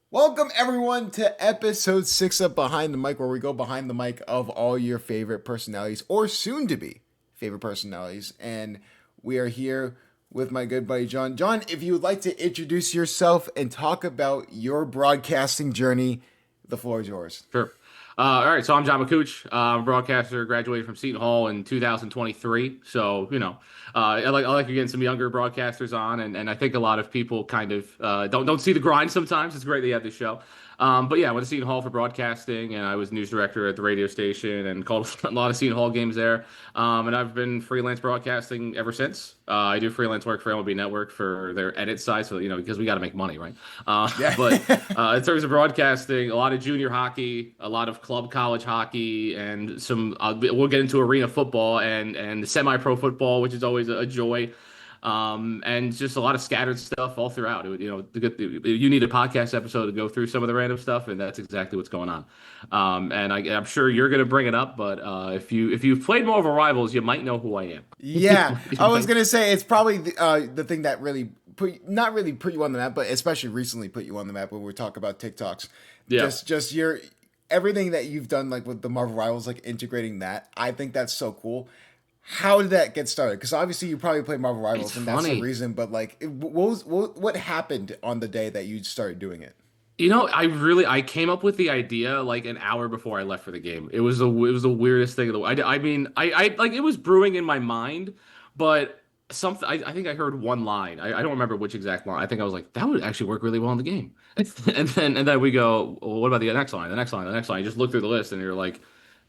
Welcome everyone to episode 6 of Behind the Mic, where we go behind the mic of all your favorite personalities or soon to be favorite personalities. And we are here with my good buddy John. John, if you would like to introduce yourself and talk about your broadcasting journey, the floor is yours. Sure. All right, so I'm John Makuch. I'm a broadcaster, graduated from Seton Hall in 2023. So, I like getting some younger broadcasters on, and I think a lot of people kind of don't see the grind sometimes. It's great that you have this show. But yeah, I went to Seton Hall for broadcasting, and I was news director at the radio station and called a lot of Seton Hall games there. And I've been freelance broadcasting ever since. I do freelance work for MLB Network for their edit side, so because we got to make money, right? Yeah. But in terms of broadcasting, a lot of junior hockey, a lot of club college hockey, and some. We'll get into arena football and semi-pro football, which is always a joy. And just a lot of scattered stuff all throughout. You need a podcast episode to go through some of the random stuff, and that's exactly what's going on. And I'm sure you're going to bring it up, but if you've played Marvel Rivals, you might know who I am. Yeah, I was gonna say it's probably the thing that really not really put you on the map, but especially recently put you on the map when we talk about TikToks. Yeah. Just your everything that you've done, like with the Marvel Rivals, like integrating that. I think that's so cool. How did that get started? Because obviously you probably play Marvel It's Rivals, and that's the funny. reason. But like, what happened on the day that you started doing it? I came up with the idea like an hour before I left for the game. It was the weirdest thing of the I mean I like it was brewing in my mind, but something I think I heard one line. I don't remember which exact line. I think I was like that would actually work really well in the game. And then we go, well, what about the next line? The next line, the next line. You just look through the list and you're like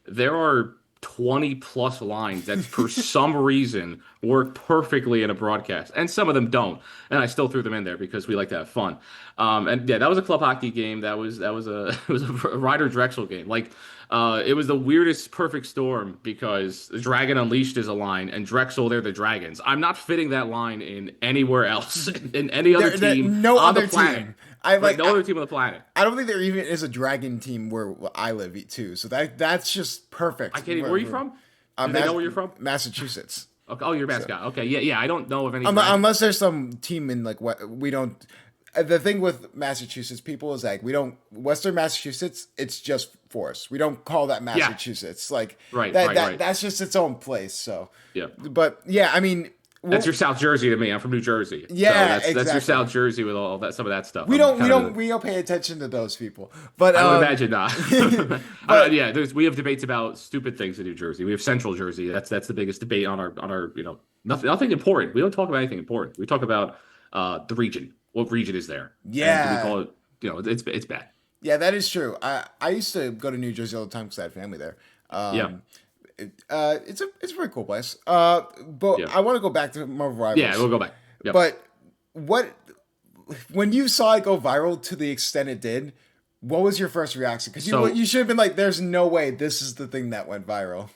there are 20 plus lines that for some reason work perfectly in a broadcast and some of them don't, and I still threw them in there because we like to have fun. And yeah, that was a club hockey game. That was a it was a Ryder Drexel game. It was the weirdest perfect storm because the Dragon Unleashed is a line and Drexel, they're the Dragons. I'm not fitting that line in anywhere else in any other team No on the other planet. team. I Right, like. no other team on the planet. I don't think there even is a dragon team where I live too. So that's just I perfect. can't even. Where are you from? Do they know where you're from? Massachusetts. Okay, oh, you're a So mascot. Okay, yeah, yeah. I don't know of any dragons. unless there's some team in like what we don't. The thing with Massachusetts people is like we don't Western Massachusetts. It's just forest. We don't call that Yeah, Massachusetts. Like right, that right, that right. that's just its own place. So, Yeah. but yeah, I mean, That's your South Jersey to me. I'm from New Jersey, so yeah, that's your exactly. South Jersey with all that some of that stuff. We I'm don't we kind of don't we don't pay attention to those people. But I would imagine not. but Yeah, we have debates about stupid things in New Jersey. We have Central Jersey. That's the biggest debate on our nothing important. We don't talk about anything important. We talk about the region. What region is there? And do we yeah, call it? It's bad. yeah, that is true. I used to go to New Jersey all the time because I had family there. Yeah, It's a pretty cool place. But yeah, I want to go back to Marvel yeah. Rivals. We'll go back. Yep. But what when you saw it go viral to the extent it did, what was your first reaction? Because So you should have been like, "There's no way this is the thing that went viral."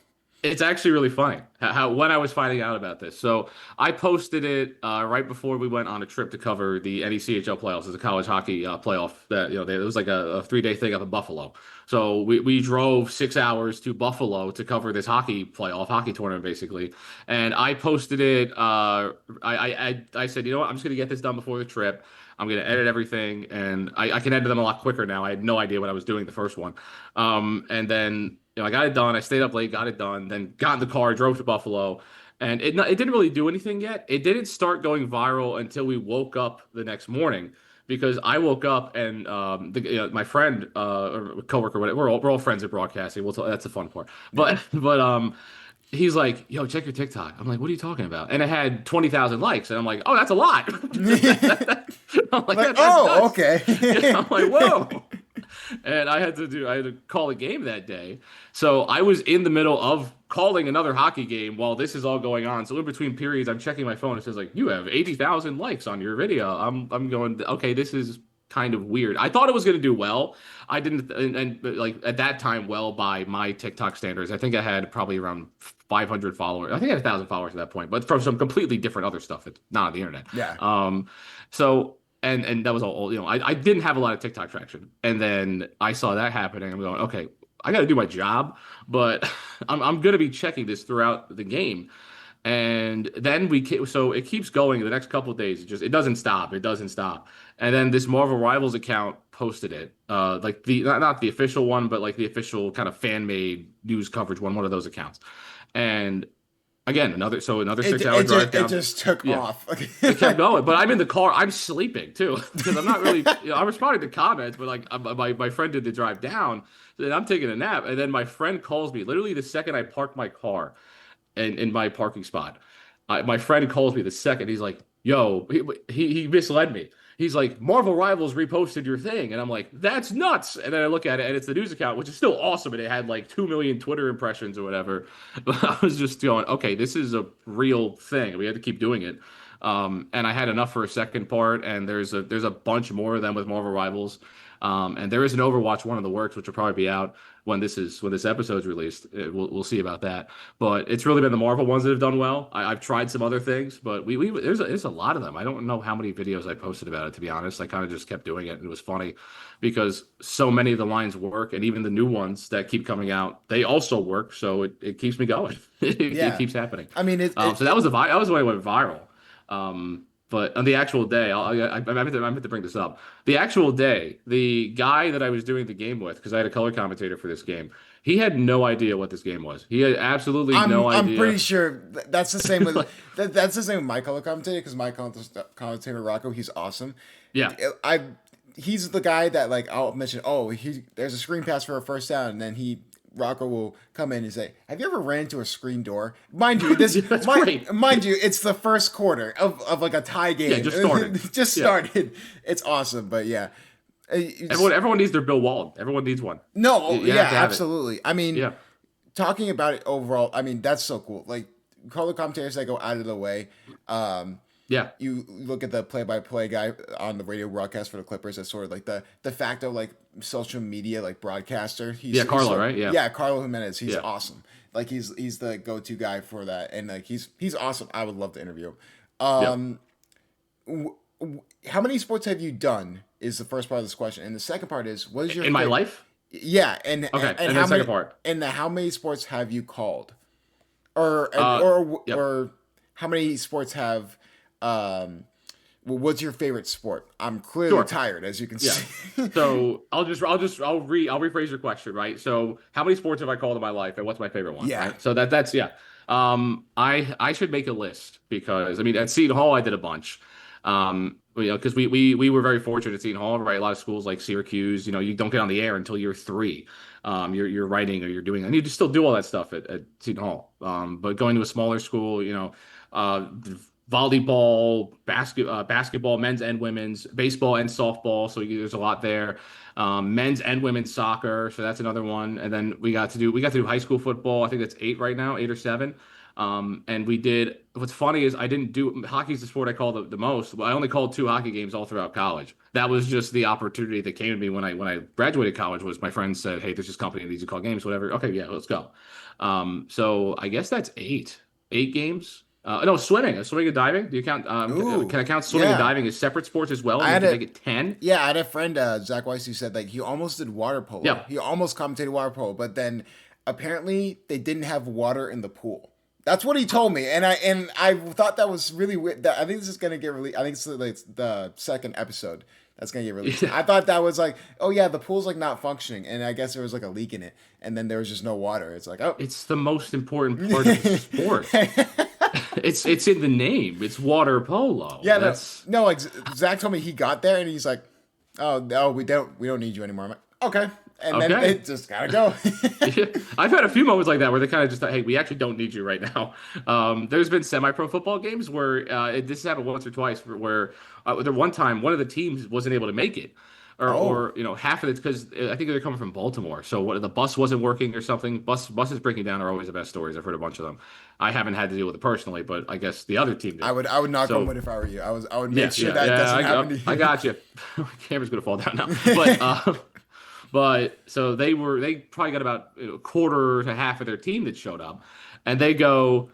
it's actually really funny how when I was finding out about this. So I posted it right before we went on a trip to cover the NECHL playoffs. It's a college hockey playoff that it was like a 3 day thing up in Buffalo. So we drove 6 hours to Buffalo to cover this hockey tournament basically. And I posted it. I said, you know what, I'm just gonna get this done before the trip. I'm gonna edit everything, and I can edit them a lot quicker now. I had no idea what I was doing the first one. And then I got it done. I stayed up late, got it done, then got in the car, drove to Buffalo, and it didn't really do anything yet. It didn't start going viral until we woke up the next morning because I woke up and my friend or coworker, whatever, we're all friends at broadcasting. That's the fun part. But he's like, "Yo, check your TikTok." I'm like, "What are you talking about?" And it had 20,000 likes, and I'm like, "Oh, that's a lot." I'm like, Like, That's oh, nuts." okay. Yeah, I'm like, "Whoa." And I had to call a game that day. So I was in the middle of calling another hockey game while this is all going on. So in between periods, I'm checking my phone. It says like, "You have 80,000 likes on your video." I'm going, okay, this is kind of weird. I thought it was going to do well. I didn't, and like at that time, well by my TikTok standards, I think I had probably around 500 followers. I think I had 1,000 followers at that point, but from some completely different other stuff that's not on the internet. Yeah. So and that was all. I didn't have a lot of TikTok traction, and then I saw that happening. I'm going, okay, I got to do my job, but I'm going to be checking this throughout the game. And then so it keeps going the next couple of days. It doesn't stop. It doesn't stop. And then this Marvel Rivals account posted it. Like the not the official one, but like the official kind of fan made news coverage one of those accounts. And again, another It 6 hour it just drive it down. just took Yeah. off. It kept going, but I'm in the car. I'm sleeping too because I'm not really. I'm responding to comments, but like my friend did the drive down, and I'm taking a nap, and then my friend calls me literally the second I park my car in my parking spot. My friend calls me the second. He's like, "Yo," he misled me. He's like, "Marvel Rivals reposted your thing," and I'm like, "That's nuts!" And then I look at it, and it's the news account, which is still awesome, and it had like 2 million Twitter impressions or whatever. But I was just going, "Okay, this is a real thing. We had to keep doing it." And I had enough for a second part, and there's a bunch more of them with Marvel Rivals. And there is an Overwatch one in the works, which will probably be out when this episode's released. We'll see about that. But it's really been the Marvel ones that have done well. I've tried some other things, but there's a lot of them. I don't know how many videos I posted about it, to be honest. I kind of just kept doing it, and it was funny because so many of the lines work, and even the new ones that keep coming out, they also work. So it keeps me going. It Yeah. keeps happening. I mean, So that was the way it went viral. But on the actual day, I meant to bring this up. The actual day, the guy that I was doing the game with, because I had a color commentator for this game, he had no idea what this game was. He had absolutely no I'm pretty idea. sure that's the same with that's the same with my color commentator because my color commentator Rocco, he's awesome. Yeah, I he's the guy that like I'll mention. Oh, there's a screen pass for a first down, and then Rocco will come in and say, "Have you ever ran into a screen door?" Mind you, that's great. mind you, it's the first quarter of like a tie game. Yeah, just started. Just Yeah, started. It's awesome, but yeah. everyone needs their Bill Walton. Everyone needs one. No, You yeah, have to have it. absolutely. I mean, Yeah, talking about it overall, I mean, that's so cool. Like color commentators that go out of the way. yeah, You look at the play-by-play guy on the radio broadcast for the Clippers as sort of like the de facto like social media like broadcaster. yeah. Carlo, right? Yeah, yeah, Carlo Jimenez. He's yeah. awesome. Like he's the go-to guy for that, and like he's awesome. I would love to interview him. Yep. How many sports have you done? Is the first part of this question, and the second part is what is your In my life. yeah, and Okay, and how then many second part. and how many sports have you called, or Yep. or how many sports have well, what's your favorite sport? I'm clearly Sure. tired, as you can Yeah. see. So I'll rephrase your question, right? So how many sports have I called in my life, and what's my favorite one, Yeah. right? So that's yeah. I should make a list because I mean at Seton Hall I did a bunch. Because we were very fortunate at Seton Hall, right? A lot of schools like Syracuse, you don't get on the air until you're three. You're writing or you're doing, and you still do all that stuff at Seton Hall. But going to a smaller school, uh, volleyball, basketball, men's and women's, baseball and softball. So there's a lot there. Men's and women's soccer. So that's another one. And then we got to do high school football. I think that's eight right now, 8 or 7. And we did. What's funny is I didn't do hockey's the sport I call the most. I only called 2 hockey games all throughout college. That was just the opportunity that came to me when I graduated college. Was my friends said, "Hey, there's this company that needs to call games, whatever." Okay, yeah, let's go. So I guess that's eight games. No, swimming and diving. Do you count? Ooh, Can I count swimming and yeah. diving as separate sports as well? I And had we a can make it 10. yeah, I had a friend Zach Weiss who said like he almost did water polo. Yeah. He almost commentated water polo, but then apparently they didn't have water in the pool. That's what he told me, and I thought that was really weird. I think this is gonna get released. I think it's like the second episode that's gonna get released. Yeah. I thought that was like, oh yeah, the pool's like not functioning, and I guess there was like a leak in it, and then there was just no water. It's like, oh, It's the most important part of the sport. It's in the name. It's water polo. yeah, That's no. Like Zach told me he got there, and he's like, oh no, we don't need you anymore. I'm like, okay, and then Okay. it just gotta go. Yeah. I've had a few moments like that where they kind of just thought, hey, we actually don't need you right now. There's been semi-pro football games where this happened once or twice where there one time one of the teams wasn't able to make it. Oh, Or half of it's because I think they're coming from Baltimore, so the bus wasn't working or something. Buses breaking down are always the best stories. I've heard a bunch of them. I haven't had to deal with it personally, but I guess the other team did. I would knock on So wood if I were you. I would yeah, make sure yeah, that yeah. doesn't happen to you. I got you. My camera's gonna fall down now, but so they probably got about a quarter to half of their team that showed up, and they go,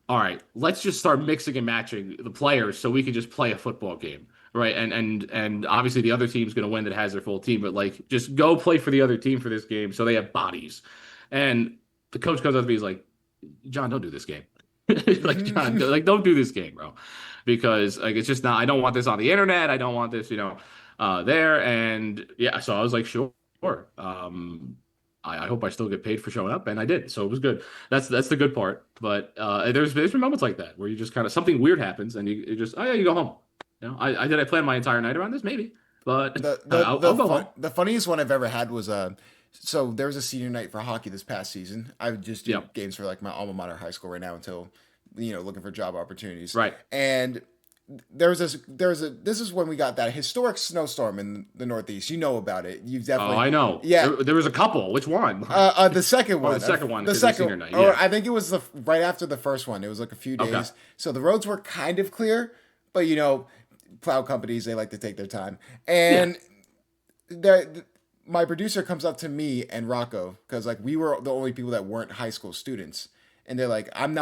all right, let's just start mixing and matching the players so we can just play a football game. Right. And obviously the other team's gonna win that has their full team, but like just go play for the other team for this game so they have bodies. And the coach comes up to me, he's like, John, don't do this game. Like John, like don't do this game, bro. Because like it's just not I don't want this on the internet. I don't want this. there. And yeah, so I was like, sure. I hope I still get paid for showing up, and I did, so it was good. That's the good part. But there's been moments like that where you just kind of something weird happens, and you just oh yeah, you go home. I plan my entire night around this? Maybe, but I'll go home. The funniest one I've ever had was so there was a senior night for hockey this past season. I would just do Yep. games for like my alma mater high school right now until looking for job opportunities. Right. And this is when we got that historic snowstorm in the Northeast. You know about it. You've Oh, definitely I know. yeah. There was a couple. Which one? The second Oh, one, the second one, the because of second, senior night. or Yeah. I think it was the right after the first one. It was like a few Okay. days, so the roads were kind of clear, but plow companies they like to take their time. Yeah. And my producer comes up to me and Rocco because like we were the only people that weren't high school students, and they're like, I'm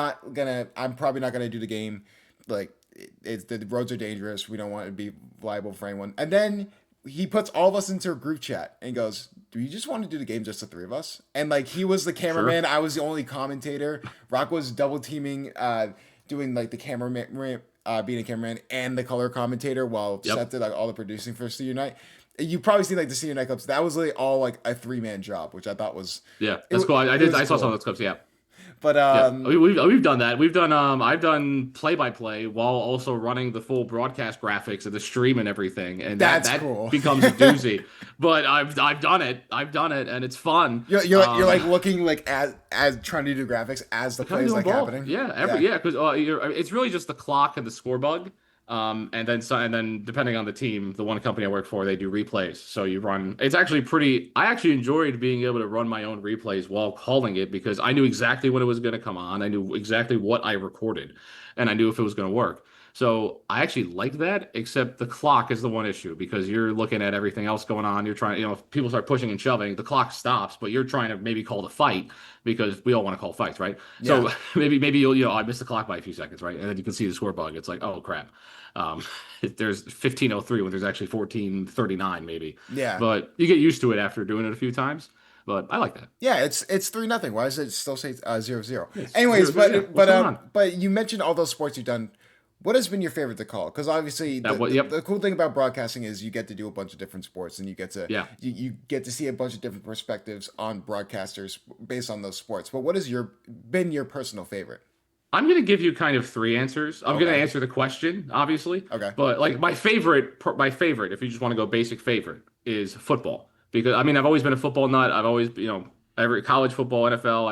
probably not gonna do the game, like the roads are dangerous. We don't want to be liable for anyone. And then he puts all of us into a group chat and goes, "Do you just want to do the game just the three of us?" And like he was the cameraman, Sure. I was the only commentator. Rock was double teaming, doing like the cameraman, being a cameraman and the color commentator while Yep. Seth did like all the producing for senior night. You probably seen like the senior night clips. That was really all like a 3-man job, which I thought was Yeah. it, That's cool. I it did. was I saw some of cool. those clips. Yeah. But Yeah, we've done that. We've done I've done play by play while also running the full broadcast graphics of the stream and everything, and that's that cool. becomes a doozy. But I've done it. I've done it, and it's fun. You're like looking like as trying to do graphics as the Kind play of is doing like both. happening. Yeah, Yeah. because it's really just the clock and the score bug. And then depending on the team, the one company I work for, they do replays. So you run. It's actually pretty. I actually enjoyed being able to run my own replays while calling it because I knew exactly when it was going to come on. I knew exactly what I recorded, and I knew if it was going to work. So I actually liked that, except the clock is the one issue because you're looking at everything else going on. You're trying, if people start pushing and shoving, the clock stops, but you're trying to maybe call the fight because we all want to call fights, right? Yeah. So maybe you'll, I missed the clock by a few seconds, right? And then you can see the score bug. It's like, oh crap. Um, there's 15:03 when there's actually 14:39 maybe. Yeah. But you get used to it after doing it a few times. But I like that. Yeah, it's 3-0. Why does it still say 0-0? It's Anyways, 0-0. Yeah. What's going on? but you mentioned all those sports you've done. What has been your favorite to call? Because obviously That what? Yep. the cool thing about broadcasting is you get to do a bunch of different sports and you get to Yeah. you get to see a bunch of different perspectives on broadcasters based on those sports. But what has been your personal favorite? I'm going to give you kind of three answers. I'm going to Okay. answer the question, obviously. Okay. But like my favorite, if you just want to go basic favorite, is football. Because I mean, I've always been a football nut. I've always, every college football, NFL.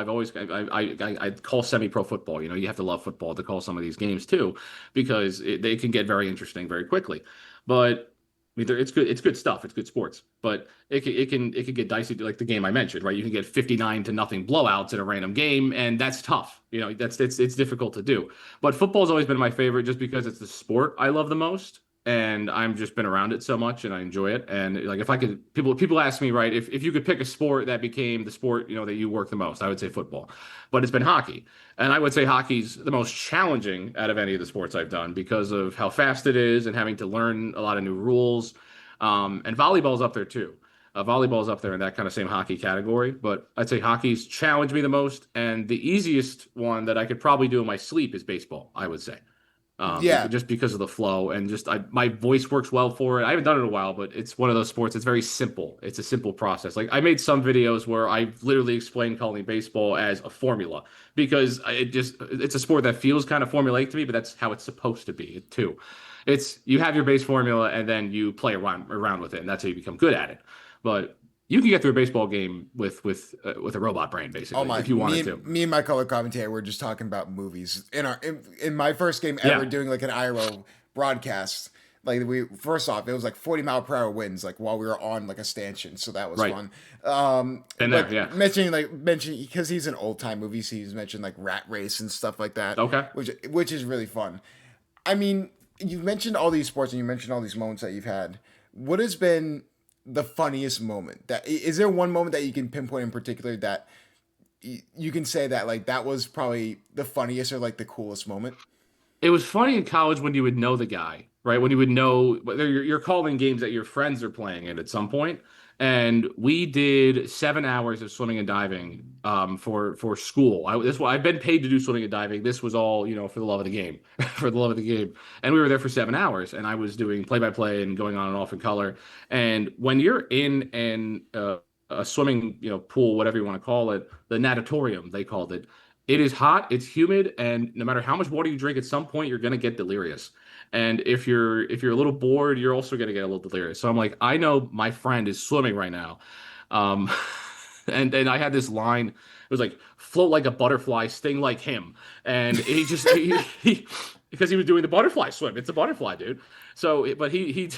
I call semi-pro football. You have to love football to call some of these games too, because they can get very interesting very quickly. But I mean, it's good. It's good stuff. It's good sports, but it can get dicey, like the game I mentioned, right? You can get 59-0 blowouts in a random game, and that's tough. It's difficult to do. But football's always been my favorite, just because it's the sport I love the most, and I'm just been around it so much, and I enjoy it. And like, if I could, people ask me, right, if you could pick a sport that became the sport that you work the most, I would say football, but it's been hockey. And I would say hockey's the most challenging out of any of the sports I've done because of how fast it is and having to learn a lot of new rules. And volleyball's up there too. Volleyball's up there in that kind of same hockey category. But I'd say hockey's challenged me the most. And the easiest one that I could probably do in my sleep is baseball, I would say. Yeah. Just because of the flow and just my voice works well for it. I haven't done it in a while, but it's one of those sports. It's very simple. It's a simple process. Like, I made some videos where I literally explained calling baseball as a formula because it's a sport that feels kind of formulaic to me, but that's how it's supposed to be too. It's you have your base formula and then you play around with it, and that's how you become good at it. But you can get through a baseball game with a robot brain, Oh basically, my! if you wanted to. Me and my color commentator were just talking about movies in my first game ever Yeah, doing like an IRL broadcast. Like we first off, it was like 40-mile-per-hour winds, like while we were on like a stanchion, so that was right. fun. And there, But yeah. mentioning because he's an old time movie, so he's mentioned like Rat Race and stuff like that, Okay. which is really fun. I mean, you mentioned all these sports and you mentioned all these moments that you've had. What has been the funniest moment? That is there one moment that you can pinpoint in particular that you can say that like that was probably the funniest or like the coolest moment? It was funny in college when you would know the guy, right? When you would know whether you're calling games that your friends are playing in at some point, and we did 7 hours of swimming and diving for school. I've been paid to do swimming and diving. This was all, for the love of the game, for the love of the game. And we were there for 7 hours, and I was doing play by play and going on and off in color. And when you're in a swimming, pool, whatever you want to call it, the natatorium, they called it. It is hot, it's humid, and no matter how much water you drink, at some point you're gonna get delirious. And if you're a little bored, you're also gonna get a little delirious. So I'm like, I know my friend is swimming right now. Um, and I had this line. It was like, float like a butterfly, sting like him. And he just because he was doing the butterfly swim. It's a butterfly, dude. So, but he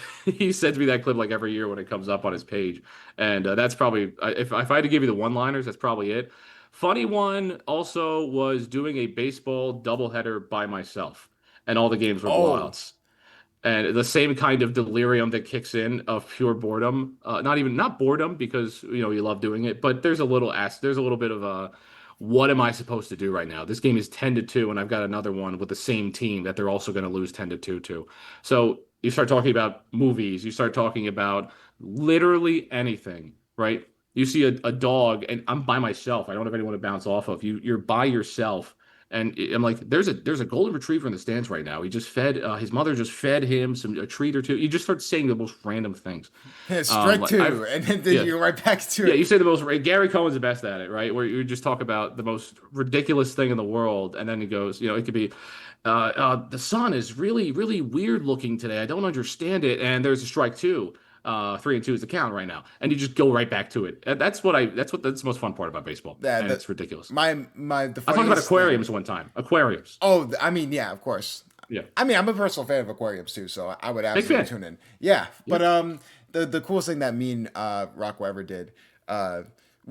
sends me that clip like every year when it comes up on his page, and that's probably if I had to give you the one-liners, that's probably it. Funny one also was doing a baseball doubleheader by myself, and all the games were Oh, blowouts. And the same kind of delirium that kicks in of pure boredom. Not boredom because you love doing it, but there's a little bit of a what am I supposed to do right now? This game is 10-2, and I've got another one with the same team that they're also going to lose 10-2 to. So you start talking about movies, you start talking about literally anything, right? You see a dog, and I'm by myself. I don't have anyone to bounce off of. You're by yourself, and I'm like, there's a golden retriever in the stands right now. He just fed his mother just fed him a treat or two. You just start saying the most random things. strike Like two, I've and then yeah you're right back to yeah you it. say the most. Gary Cohen's the best at it, right? Where you just talk about the most ridiculous thing in the world, and then he goes, it could be. The sun is really, really weird looking today. I don't understand it. And there's a strike two. 3-2 is the count right now, and you just go right back to it. That's the most fun part about baseball, That and that it's ridiculous. my the I talked about funniest thing. aquariums one time. Aquariums. Oh, I mean, yeah, of course. Yeah. I mean, I'm a personal fan of aquariums too, so I would Big absolutely fan. tune in. Yeah, Yeah. but the coolest thing that me and Rock Weber did, uh,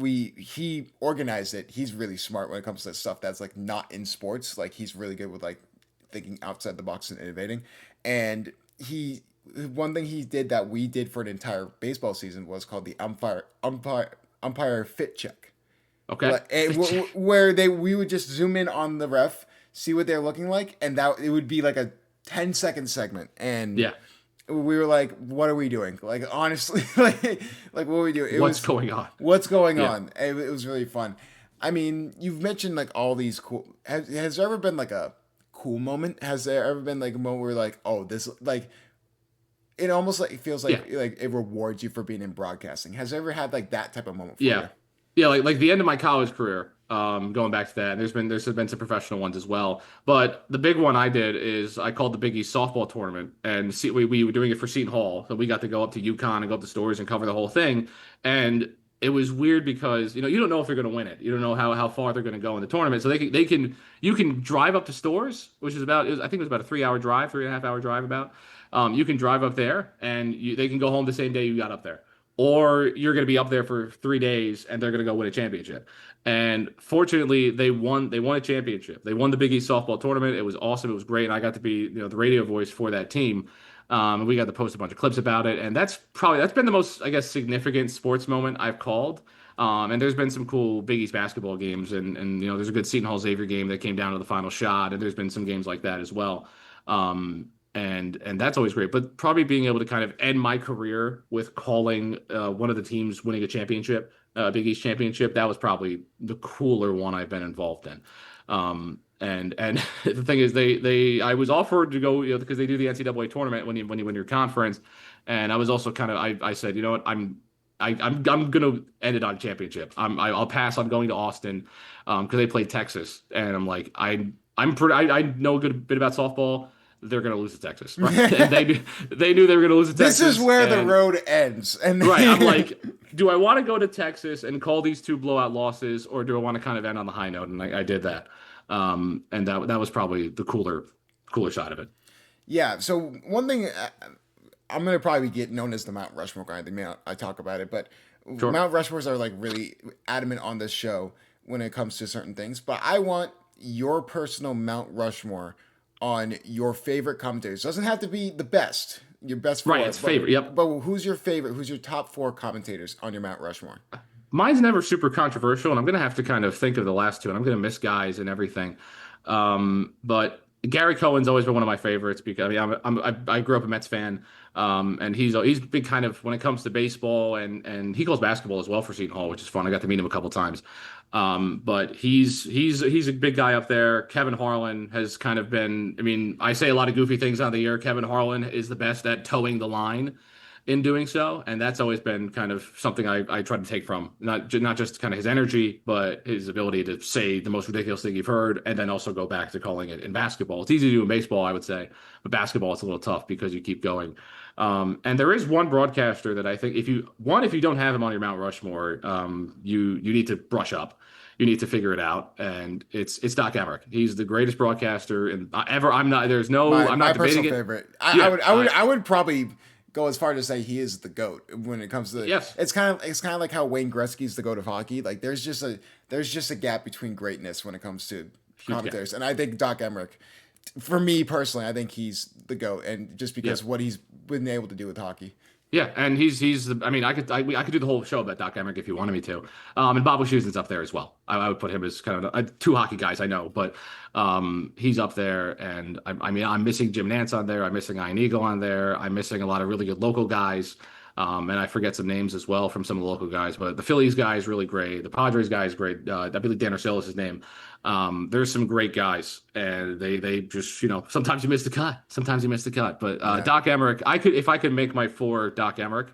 he organized it. He's really smart when it comes to stuff that's like not in sports. Like he's really good with like thinking outside the box and innovating. And he one thing he did that we did for an entire baseball season was called the umpire fit check. Okay. Where we would just zoom in on the ref, see what they're looking like, and that it would be like a 10-second segment, and Yeah. we were like, "What are we doing?" Like honestly, like what are we doing? It What's was going on? what's going Yeah. on. It was really fun. I mean, you've mentioned like all these cool. Has there ever been like a cool moment? Has there ever been like a moment where like, oh, this like it almost like it feels Yeah. like it rewards you for being in broadcasting. Has there ever had like that type of moment for Yeah. you? Yeah, like the end of my college career, going back to that, and there's been some professional ones as well. But the big one I did is I called the Big East softball tournament, and we were doing it for Seton Hall, so we got to go up to UConn and go up to Stores and cover the whole thing. And it was weird because you don't know if they're going to win it. You don't know how far they're going to go in the tournament. So you can drive up to Stores, which is I think it was about a 3 hour drive, 3.5 hour drive about. You can drive up there, and they can go home the same day you got up there, or you're going to be up there for 3 days and they're going to go win a championship. And fortunately, they won. They won a championship. They won the Big East softball tournament. It was awesome. It was great, and I got to be the radio voice for that team. And we got to post a bunch of clips about it. And that's been the most, I guess, significant sports moment I've called. And there's been some cool Big East basketball games, and there's a good Seton Hall Xavier game that came down to the final shot, and there's been some games like that as well. And that's always great. But probably being able to kind of end my career with calling one of the teams winning a championship, Big East championship, that was probably the cooler one I've been involved in. And the thing is, they I was offered to go, because they do the NCAA tournament when you win your conference, and I was also kind of I said, you know what, I'm gonna end it on a championship. I'll pass on going to Austin, because they played Texas, and I'm like I know a good bit about softball. They're going to lose to Texas, right? And they knew they were going to lose to This is Texas. where the And road ends. And right, I'm like, do I want to go to Texas and call these two blowout losses, or do I want to kind of end on the high note? And I did that. And that was probably the cooler side of it. yeah, so one thing I'm gonna probably get known as the Mount Rushmore guy. I talk about it, but Sure. Mount Rushmores are like really adamant on this show when it comes to certain things. But I want your personal Mount Rushmore on your favorite commentators. Doesn't have to be the best, your best Right, four, it's favorite. Yep. but who's your favorite? Who's your top four commentators on your Mount Rushmore? Mine's never super controversial, and I'm gonna have to kind of think of the last two, and I'm gonna miss guys and everything. But Gary Cohen's always been one of my favorites because I mean I grew up a Mets fan. And he's been kind of when it comes to baseball and he calls basketball as well for Seton Hall, which is fun. I got to meet him a couple times. But he's a big guy up there. Kevin Harlan has kind of been. I mean, I say a lot of goofy things on the air. Kevin Harlan is the best at towing the line in doing so, and that's always been kind of something I try to take from not just kind of his energy, but his ability to say the most ridiculous thing you've heard, and then also go back to calling it in basketball. It's easy to do in baseball, I would say, but basketball it's a little tough because you keep going. And there is one broadcaster that I think if you don't have him on your Mount Rushmore, you need to brush up. You need to figure it out, and it's Doc Emmerich. He's the greatest broadcaster and ever. I'm not. There's no. I'm My not debating personal it. favorite. Yeah, I would probably go as far to say he is the GOAT when it comes to yes. it's kind of like how Wayne Gretzky's the GOAT of hockey. Like there's just a gap between greatness when it comes to Huge gap. commentators. And I think Doc Emmerich, for me personally, I think he's the GOAT, and just Yeah. because what he's been able to do with hockey. Yeah, and I mean, I could do the whole show about Doc Emmerich if you wanted me to. And Bob Wischusen's up there as well. I would put him as kind of two hockey guys I know, but he's up there. And I mean, I'm missing Jim Nance on there. I'm missing Ian Eagle on there. I'm missing a lot of really good local guys. And I forget some names as well from some of the local guys, but the Phillies guy is really great. The Padres guy is great. I believe Dan Orsillo is his name. There's some great guys, and they just sometimes you miss the cut, sometimes you miss the cut. But Yeah. Doc Emmerich, if I could make my four Doc Emmerich,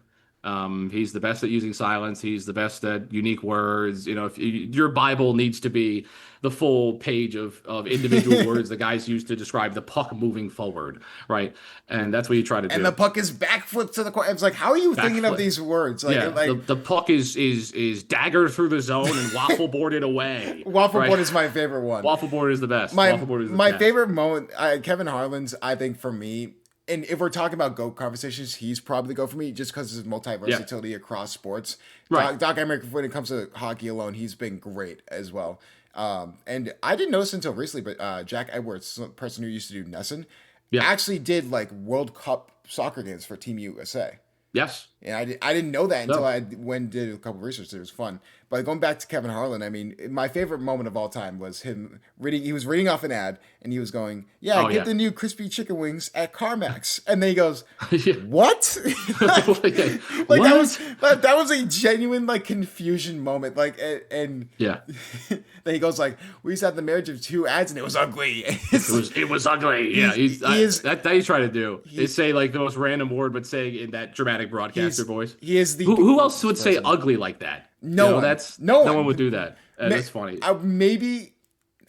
he's the best at using silence. He's the best at unique words. If your Bible needs to be the full page of individual words the guys use to describe the puck moving forward, right? And that's what you try to And do. the puck is backflip to the corner. It's like, how are you thinking of Backflip. these words? Yeah, Like the puck is dagger through the zone and waffle boarded away. waffle right? board is my favorite one. Waffle board is the best. My Waffle board is the my best. favorite moment, Kevin Harlan's. I think for me, and if we're talking about GOAT conversations, he's probably the GOAT for me, just because of his multi-versatility across sports. Right. Doc Emmerich, when it comes to hockey alone, he's been great as well. And I didn't notice until recently, but Jack Edwards, the person who used to do Nesson, Yeah. actually did like World Cup soccer games for Team USA. Yes. And I didn't know that until No. I went and did a couple of research. It was fun. But going back to Kevin Harlan, I mean, my favorite moment of all time was him reading. He was reading off an ad, and he was going, "Yeah, Oh, get yeah. the new crispy chicken wings at CarMax." And then he goes, Yeah. "What?" Okay. Like What? that was a genuine like confusion moment. Like and Yeah. then he goes like, "We used to have the marriage of two ads, and it was ugly." It was ugly. Yeah, that he's trying to do is say like the most random word, but saying in that dramatic broadcaster voice. He is the Who else would say person. ugly like that? No one. That's No no one. one would do that. That's funny. Maybe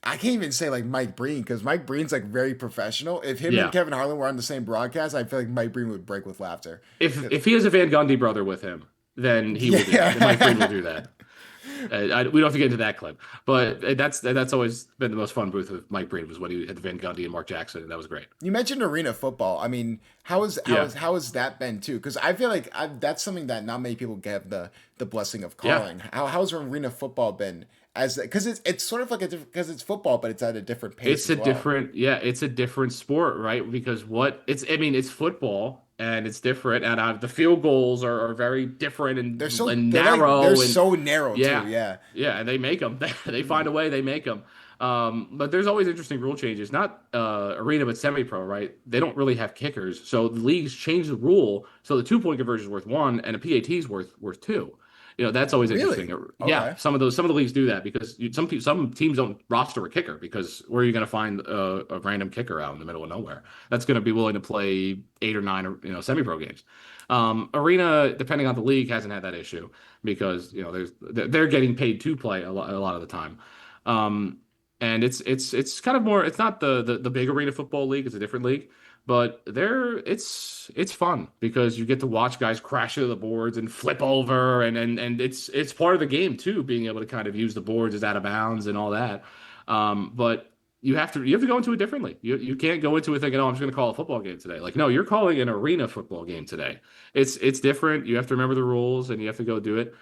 I can't even say like Mike Breen because Mike Breen's like very professional. If him Yeah. and Kevin Harlan were on the same broadcast, I feel like Mike Breen would break with laughter. If he has a Van Gundy brother with him, then he will do Yeah. that. Mike Breen will do that. We don't have to get into that clip, but that's always been the most fun booth with Mike Breen was when he had Van Gundy and Mark Jackson, and that was great. You mentioned arena football. I mean, how has that been too? Because I feel like that's something that not many people get the blessing of calling. How's arena football been? As because it's sort of like because it's football, but it's at a different pace. It's a different, yeah, it's a different sport, right? Because I mean, it's football and it's different, and the field goals are very different and narrow. They're so narrow yeah, too. Yeah. yeah, and they make them. They find a way. They make them. But there's always interesting rule changes. Not arena, but semi-pro, right? They don't really have kickers, so the leagues change the rule so the 2 point conversion is worth one and a PAT is worth two. That's always Really? interesting. Okay. Yeah, some of the leagues do that because some teams don't roster a kicker because where are you going to find a random kicker out in the middle of nowhere that's going to be willing to play 8 or 9 semi-pro games. Arena, depending on the league, hasn't had that issue because they're getting paid to play a lot of the time. And it's kind of more. It's not the big arena football league. It's a different league. But it's fun because you get to watch guys crash into the boards and flip over, and it's part of the game too, being able to kind of use the boards as out of bounds and all that. But you have to go into it differently. You can't go into it thinking, oh, I'm just going to call a football game today. Like, no, you're calling an arena football game today. It's different. You have to remember the rules and you have to go do it.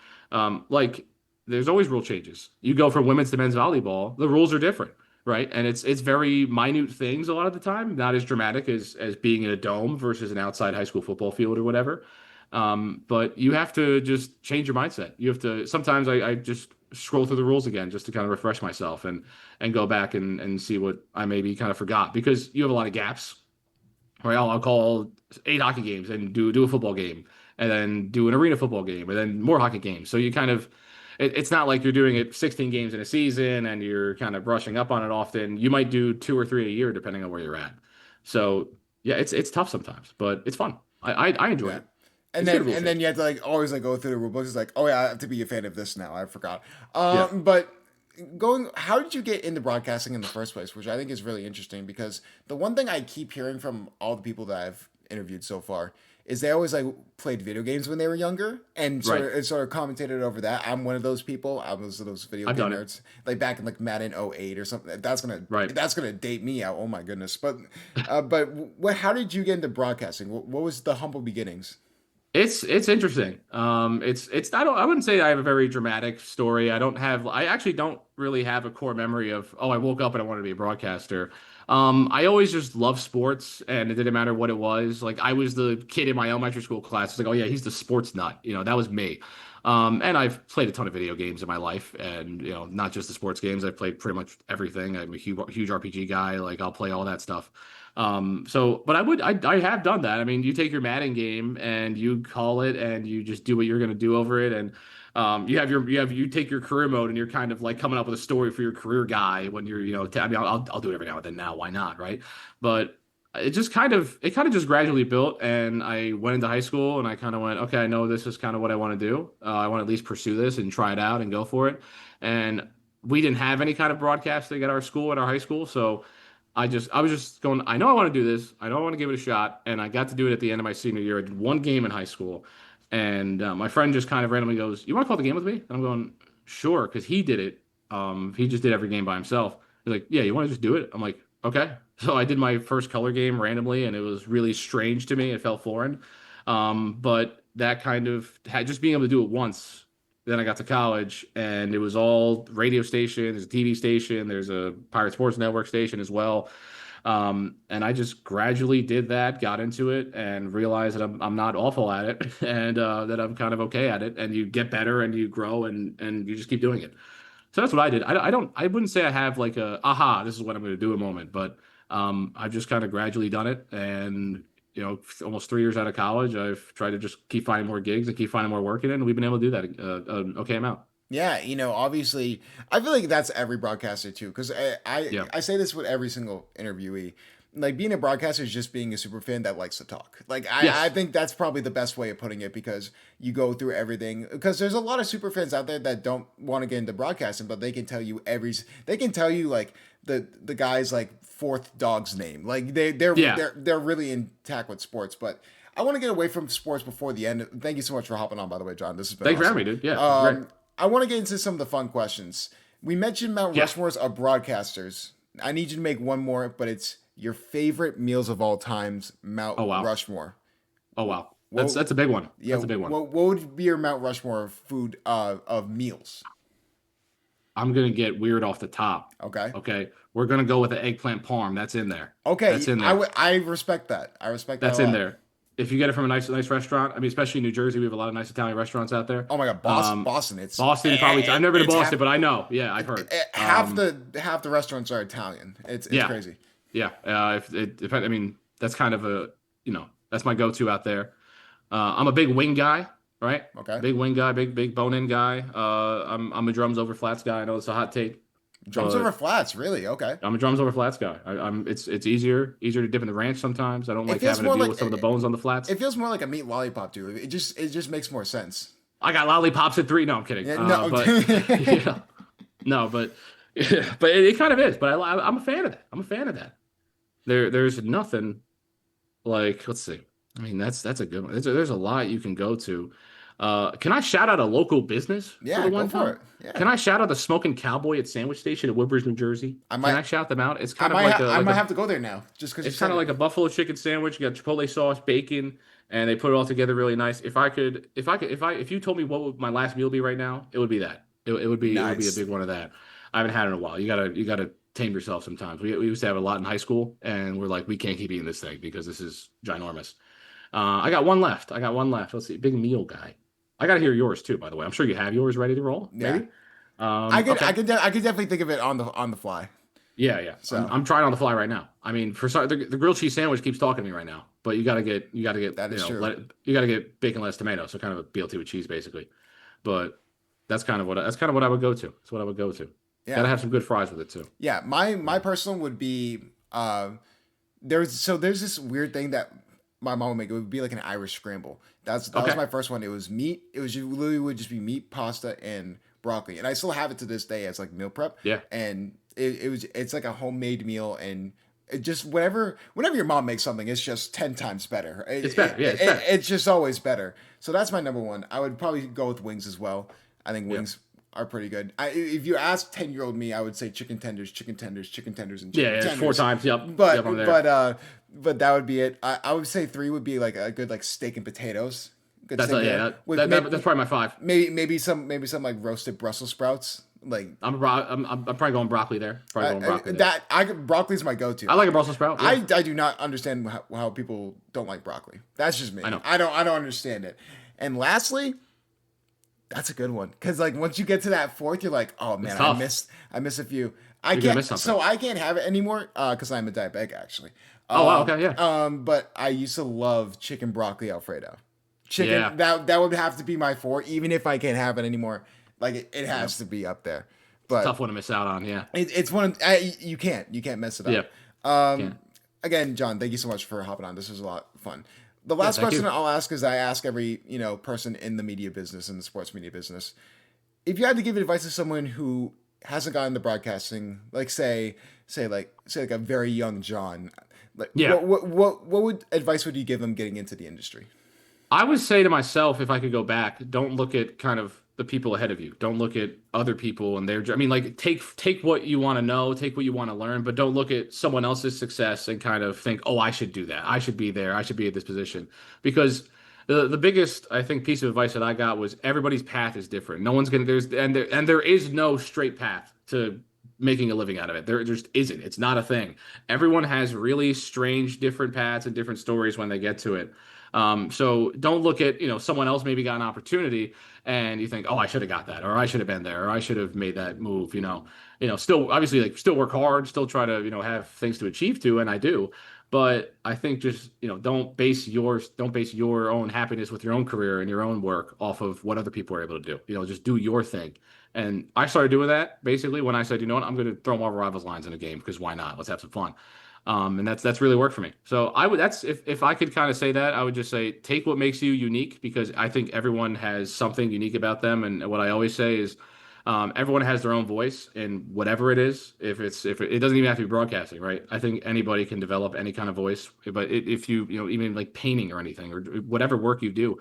Like there's always rule changes. You go from women's to men's volleyball, the rules are different. Right. And it's very minute things a lot of the time, not as dramatic as being in a dome versus an outside high school football field or whatever. But you have to just change your mindset. You have to sometimes I just scroll through the rules again just to kind of refresh myself and go back and see what I maybe kind of forgot because you have a lot of gaps right? I'll call 8 hockey games and do a football game, and then do an arena football game, and then more hockey games. So you kind of it's not like you're doing it 16 games in a season and you're kind of brushing up on it often. You might do 2 or 3 a year depending on where you're at. So yeah, it's tough sometimes, but it's fun. I enjoyed Yeah. it. It's good rule And then change. you have to like always like go through the rule books. It's like, oh yeah, I have to be a fan of this now. I forgot. Yeah, But going, how did you get into broadcasting in the first place? Which I think is really interesting because the one thing I keep hearing from all the people that I've interviewed so far is they always like played video games when they were younger and right. sort of commentated over that. I'm one of those people. I was those video I've game done it. nerds like back in like Madden '08 or something. Right. That's gonna date me out. Oh my goodness. But what? How did you get into broadcasting? What was the humble beginnings? It's interesting. It's I wouldn't say I have a very dramatic story. I actually don't really have a core memory of, oh, I woke up and I wanted to be a broadcaster. I always just loved sports and it didn't matter what it was. Like I was the kid in my elementary school class. It's like, oh yeah, he's the sports nut. That was me. And I've played a ton of video games in my life, and not just the sports games. I've played pretty much everything. I'm a huge RPG guy. Like I'll play all that stuff. But I have done that. I mean, you take your Madden game and you call it and you just do what you're going to do over it. And you take your career mode and you're kind of like coming up with a story for your career guy when you're, I mean, I'll do it every now and then now. Why not? Right. But it kind of just gradually built. And I went into high school and I kind of went, okay, I know this is kind of what I want to do. I want to at least pursue this and try it out and go for it. And we didn't have any kind of broadcasting at our school, at our high school. So, I was just going, I know I want to do this. I know I want to give it a shot. And I got to do it at the end of my senior year. I did one game in high school. And my friend just kind of randomly goes, "You want to call the game with me?" And I'm going, "Sure," because he did it. He just did every game by himself. He's like, "Yeah, you want to just do it?" I'm like, "Okay." So I did my first color game randomly, and it was really strange to me. It felt foreign. But that kind of had just being able to do it once. Then I got to college, and it was all radio station. There's a TV station. There's a Pirate Sports Network station as well. And I just gradually did that, got into it, and realized that I'm not awful at it, and that I'm kind of okay at it. And you get better, and you grow, and you just keep doing it. So that's what I did. I wouldn't say I have like a aha, this is what I'm going to do a moment, but I've just kind of gradually done it, and almost 3 years out of college, I've tried to just keep finding more gigs and keep finding more work in it, and we've been able to do that an okay amount. Yeah, obviously, I feel like that's every broadcaster too. Because Yeah. I say this with every single interviewee. Like being a broadcaster is just being a super fan that likes to talk. Like I Yes. think that's probably the best way of putting it because you go through everything. Because there's a lot of super fans out there that don't want to get into broadcasting, but they can tell you they can tell you like the guy's like fourth dog's name. Like Yeah. they're really intact with sports, but. I want to get away from sports before the end. Thank you so much for hopping on, by the way, John. This has been Thanks for awesome. having me, dude. Yeah, it's great. I want to get into some of the fun questions. We mentioned Mount Yeah. Rushmore's of broadcasters. I need you to make one more, but it's your favorite meals of all times, Mount Oh wow. Rushmore. Oh wow. That's What, that's a big one. yeah, That's a big one. what would be your Mount Rushmore of food of meals? I'm gonna get weird off the top. Okay. Okay. We're gonna go with the eggplant parm. That's in there. Okay, That's in there. I respect that. I respect that a That's in lot. there. If you get it from a nice restaurant, I mean, especially in New Jersey, we have a lot of nice Italian restaurants out there. Oh my god, Um, Boston. It's Boston probably. I've never been to it's Boston, but I know. Yeah, I've heard. Um, half the restaurants are Italian. It's yeah, crazy. yeah. If I mean, that's kind of that's my go-to out there. I'm a big wing guy, right? Okay. Big wing guy, big bone-in guy. I'm a drums over flats guy. I know it's a hot take, Drums over but flats, really? Okay. I'm a drums over flats guy. It's easier to dip in the ranch sometimes. I don't It like feels having to more deal like with some of the bones on the flats. it feels more like a meat lollipop, dude. It just makes more sense. I got lollipops at 3. No, I'm kidding. Yeah, no. But yeah, no, but but it kind of is. But I'm a fan of that. I'm a fan of that. There's nothing like, let's see. I mean, that's a good one. There's a lot you can go to. Can I shout out a local business for Yeah, the go one for time? it. Yeah. Can I shout out the Smoking Cowboy at Sandwich Station at Woodbridge, New Jersey? I Can might I shout them out? It's kind of like a I like might a have to go there now just because you it's said kind of it. like a buffalo chicken sandwich. You got chipotle sauce, bacon, and they put it all together really nice. If you told me what would my last meal be right now, it would be that. It would be a Nice. big one of that. I haven't had it in a while. You gotta tame yourself sometimes. We used to have a lot in high school, and we're like, we can't keep eating this thing because this is ginormous. I got one left. I got one left. Let's see. Big meal guy. I gotta hear yours too, by the way. I'm sure you have yours ready to roll, Yeah. maybe. Okay. I could definitely think of it on the fly. Yeah, yeah. So I'm trying on the fly right now. I mean, the grilled cheese sandwich keeps talking to me right now, but you gotta get that is true. you gotta get bacon, lettuce, tomato, so kind of a BLT with cheese basically. But that's kind of what I would go to. That's what I would go to. Gotta Yeah. have some good fries with it too. Yeah. My personal would be there's this weird thing that my mom would make. It would be like an Irish scramble. That was Okay. my first one. It was meat. Literally would just be meat, pasta, and broccoli. And I still have it to this day as like meal prep. Yeah. And it's like a homemade meal, and it just whenever your mom makes something, it's just 10 times better. It's better. Yeah, it's better. It's just always better. So that's my number one. I would probably go with wings as well. I think Yeah. wings are pretty good. If you ask 10-year-old me, I would say chicken tenders, chicken tenders, chicken tenders, and Yeah, chicken yeah, four tenders. times. Yep. But Yep, I'm there. but that would be it. I would say three would be like a good like steak and potatoes. Good That's steak yeah, there. With that's probably my five. maybe some like roasted Brussels sprouts. Like I'm probably going broccoli there. Probably going broccoli there. broccoli's my go-to. I like a Brussels sprout. Yeah. I do not understand how people don't like broccoli. That's just me. I know. I don't understand it. And lastly, that's a good one because like once you get to that fourth, you're like, oh man, It's tough. I miss a few. You're gonna miss something. So I can't have it anymore because I'm a diabetic actually. Oh wow. Okay. Yeah. But I used to love chicken broccoli Alfredo. Chicken Yeah. that would have to be my four, even if I can't have it anymore. Like it has to be up there. But Tough one to miss out on. Yeah. it's one of you can't mess it up. Yeah. Um, Can't. again, John, thank you so much for hopping on. This was a lot of fun. The last thank question you. I'll ask is I ask every person in the media business, in the sports media business, if you had to give advice to someone who hasn't gotten into broadcasting, like say like a very young John, like Yeah. what advice would you give them getting into the industry? I would say to myself, if I could go back, don't look at kind of the people ahead of you. Don't look at other people and their. I mean, like take what you want to know, take what you want to learn, but don't look at someone else's success and kind of think, oh, I should do that. I should be there. I should be at this position. Because the biggest I think piece of advice that I got was everybody's path is different. No one's gonna there is no straight path to making a living out of it. There just isn't. It's not a thing. Everyone has really strange different paths and different stories when they get to it. So don't look at, someone else maybe got an opportunity and you think, oh, I should have got that, or I should have been there, or I should have made that move, still obviously like still work hard, still try to, have things to achieve to, and I do. But I think just, don't base your own happiness with your own career and your own work off of what other people are able to do. Just do your thing. And I started doing that basically when I said, you know what, I'm going to throw Marvel Rivals lines in a game because why not? Let's have some fun. And that's really worked for me. So that's if I could kind of say that, I would just say take what makes you unique because I think everyone has something unique about them. And what I always say is everyone has their own voice in whatever it is. If it doesn't even have to be broadcasting, right? I think anybody can develop any kind of voice. But if you even like painting or anything or whatever work you do,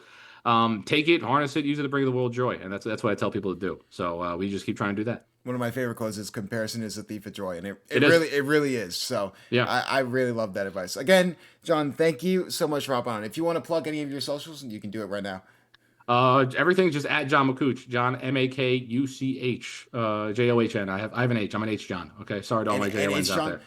take it, harness it, use it to bring the world joy. And that's what I tell people to do. So we just keep trying to do that. One of my favorite quotes is "Comparison is the thief of joy," and it is. really is. So Yeah. I really love that advice. Again, John, thank you so much for hopping on. If you want to plug any of your socials, you can do it right now. Everything's just at John Makuch, John Makuch, John. I have an H. I'm an H John. Okay, sorry to all my JONs out there.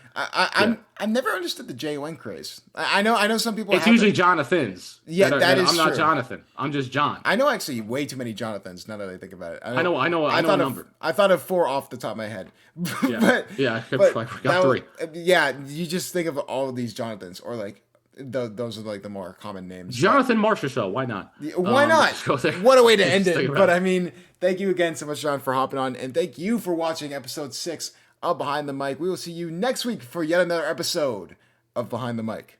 I've never understood the JON craze. I know some people. It's have usually it. Jonathans. Yeah, that is I'm not true. Jonathan. I'm just John. I know actually way too many Jonathans. Now that I think about it, I know a thought number. I thought of 4 off the top of my head. Yeah, I got that 3. Yeah, you just think of all of these Jonathans, or like those are like the more common names. Jonathan Marchessault. Why not? Why not? Let's go there. What a way to end Just think it. about But it. I mean, thank you again so much, John, for hopping on, and thank you for watching episode 6 of Behind the Mic. We will see you next week for yet another episode of Behind the Mic.